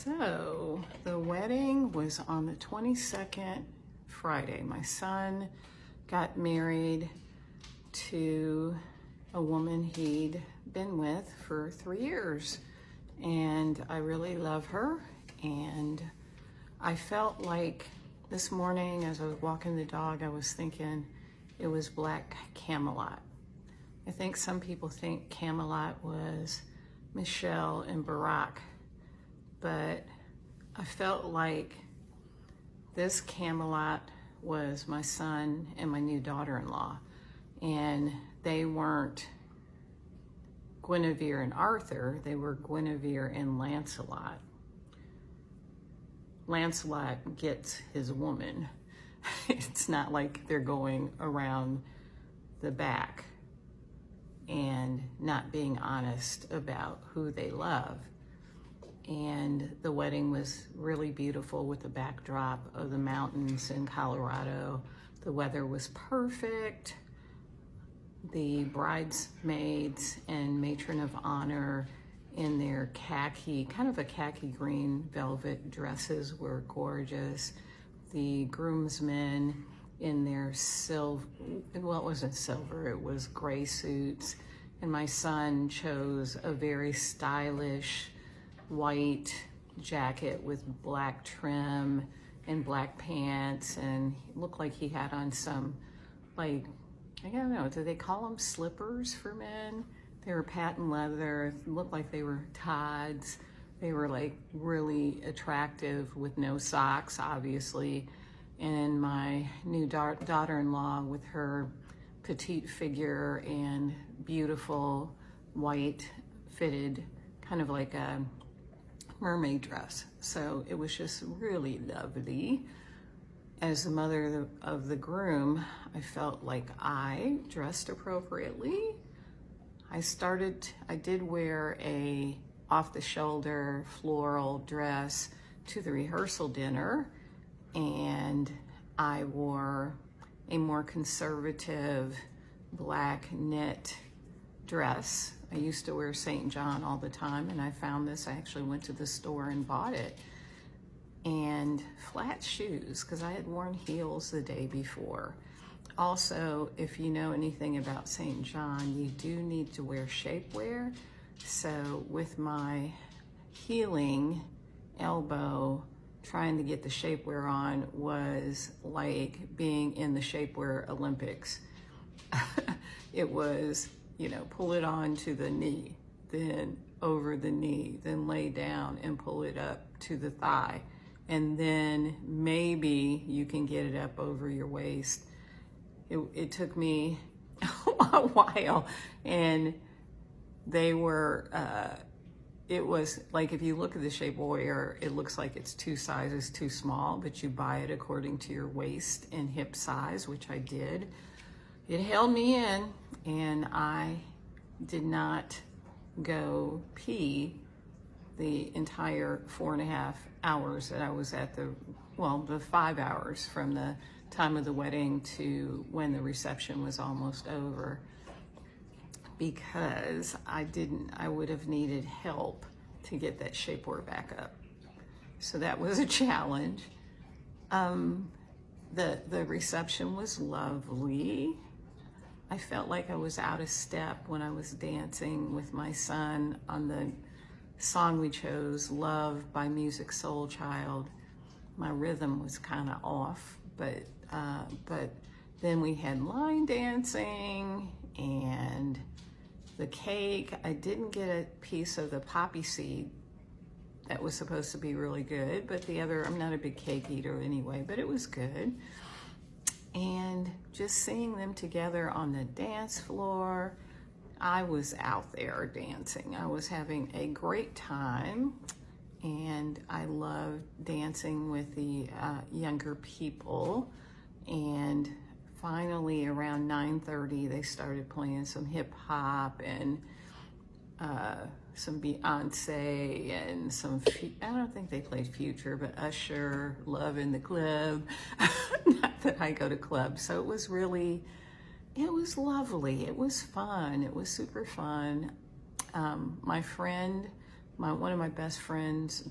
So the wedding was on the 22nd, Friday. My son got married to a woman he'd been with for 3 years, and I really love her. And I felt like this morning as I was walking the dog, I was thinking it was Black Camelot. I think some people think Camelot was Michelle and Barack, but I felt like this Camelot was my son and my new daughter-in-law, and they weren't Guinevere and Arthur, they were Guinevere and Lancelot. Lancelot gets his woman. It's not like they're going around the back and not being honest about who they love. And the wedding was really beautiful with the backdrop of the mountains in Colorado. The weather was perfect. The bridesmaids and matron of honor in their khaki, kind of a khaki green velvet dresses were gorgeous. The groomsmen in their silver, well, it wasn't silver, it was gray suits. And my son chose a very stylish white jacket with black trim and black pants, and it looked like he had on some, like, I don't know, do they call them slippers for men? They were patent leather, it looked like they were Tod's. They were like really attractive with no socks, obviously. And my new daughter-in-law with her petite figure and beautiful white fitted, kind of like a mermaid dress. So it was just really lovely. As the mother of the groom, I felt like I dressed appropriately. I did wear a off-the-shoulder floral dress to the rehearsal dinner, and I wore a more conservative black knit dress. I used to wear St. John all the time, and I found this. I actually went to the store and bought it. And flat shoes, because I had worn heels the day before. Also, if you know anything about St. John, you do need to wear shapewear. So with my healing elbow, trying to get the shapewear on was like being in the shapewear Olympics. It was, you know, pull it on to the knee, then over the knee, then lay down and pull it up to the thigh. And then maybe you can get it up over your waist. It took me a while, and they were, it was like, if you look at the shapewear, it looks like it's 2 sizes too small, but you buy it according to your waist and hip size, which I did. It held me in, and I did not go pee the entire 4.5 hours that I was at the 5 hours from the time of the wedding to when the reception was almost over, because I would have needed help to get that shapewear back up. So that was a challenge. The reception was lovely. I felt like I was out of step when I was dancing with my son on the song we chose, Love by Music Soul Child. My rhythm was kind of off, but then we had line dancing and the cake. I didn't get a piece of the poppy seed that was supposed to be really good, but I'm not a big cake eater anyway, but it was good. And just seeing them together on the dance floor, I was out there dancing. I was having a great time, and I loved dancing with the younger people. And finally, around 9:30, they started playing some hip hop and some Beyonce and some, I don't think they played Future, but Usher, Love in the Club. Not that I go to clubs. So it was lovely. It was fun. It was super fun. My friend one of my best friends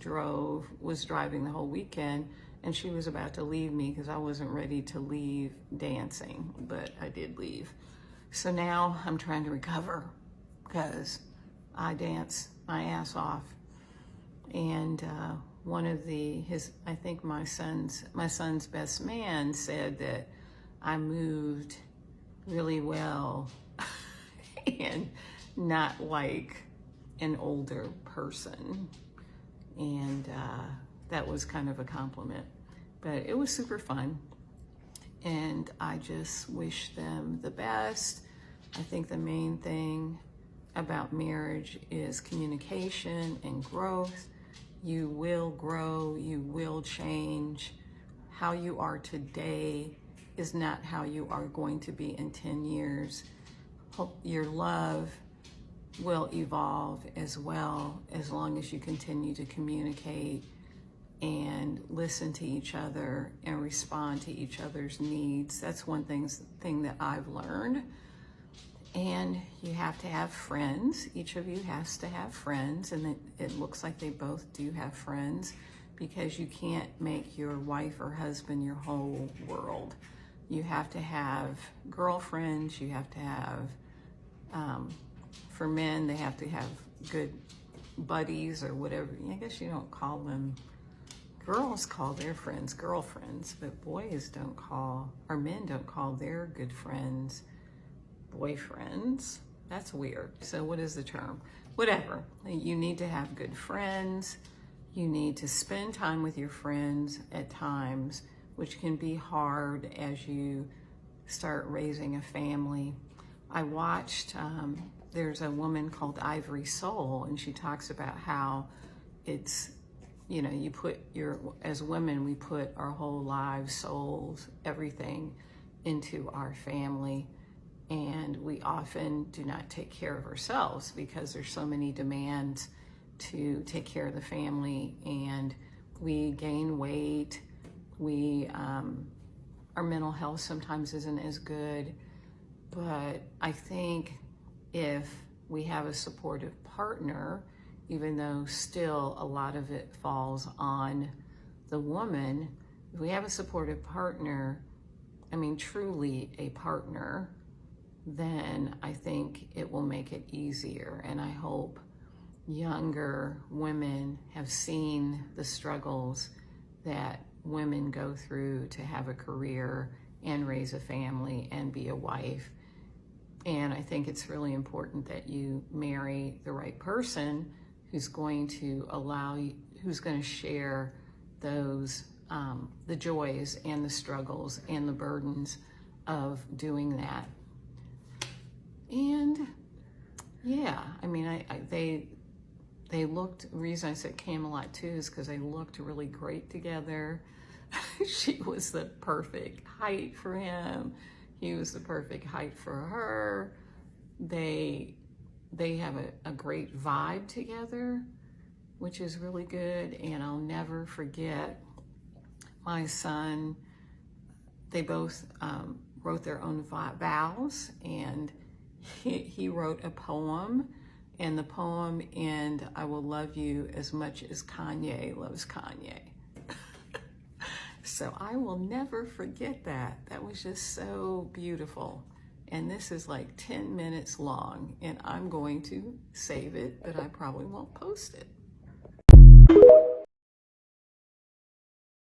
was driving the whole weekend, and she was about to leave me because I wasn't ready to leave dancing, but I did leave. So now I'm trying to recover because I dance my ass off. And I think my son's best man said that I moved really well and not like an older person. And that was kind of a compliment, but it was super fun. And I just wish them the best. I think the main thing about marriage is communication and growth. You will grow, you will change. How you are today is not how you are going to be in 10 years. Your love will evolve as well, as long as you continue to communicate and listen to each other and respond to each other's needs. That's one thing that I've learned. And you have to have friends. Each of you has to have friends, and it looks like they both do have friends, because you can't make your wife or husband your whole world. You have to have girlfriends. You have to have, for men, they have to have good buddies or whatever. I guess you don't call them, girls call their friends girlfriends, but boys don't call, or men don't call their good friends boyfriends. That's weird. So what is the term? Whatever. You need to have good friends. You need to spend time with your friends at times, which can be hard as you start raising a family. I watched, there's a woman called Ivory Soul, and she talks about how it's, as women, we put our whole lives, souls, everything into our family. And we often do not take care of ourselves because there's so many demands to take care of the family, and we gain weight. Our mental health sometimes isn't as good. But I think if we have a supportive partner, even though still a lot of it falls on the woman, if we have a supportive partner, truly a partner, then I think it will make it easier. And I hope younger women have seen the struggles that women go through to have a career and raise a family and be a wife. And I think it's really important that you marry the right person who's going to share those, the joys and the struggles and the burdens of doing that. And yeah, they looked, the reason I said Camelot too is because they looked really great together. She was the perfect height for him. He was the perfect height for her. They have a great vibe together, which is really good. And I'll never forget my son. They both wrote their own vows, and he wrote a poem, and the poem "And I will love you as much as Kanye loves Kanye." So I will never forget that. That was just so beautiful. And this is like 10 minutes long, and I'm going to save it, but I probably won't post it.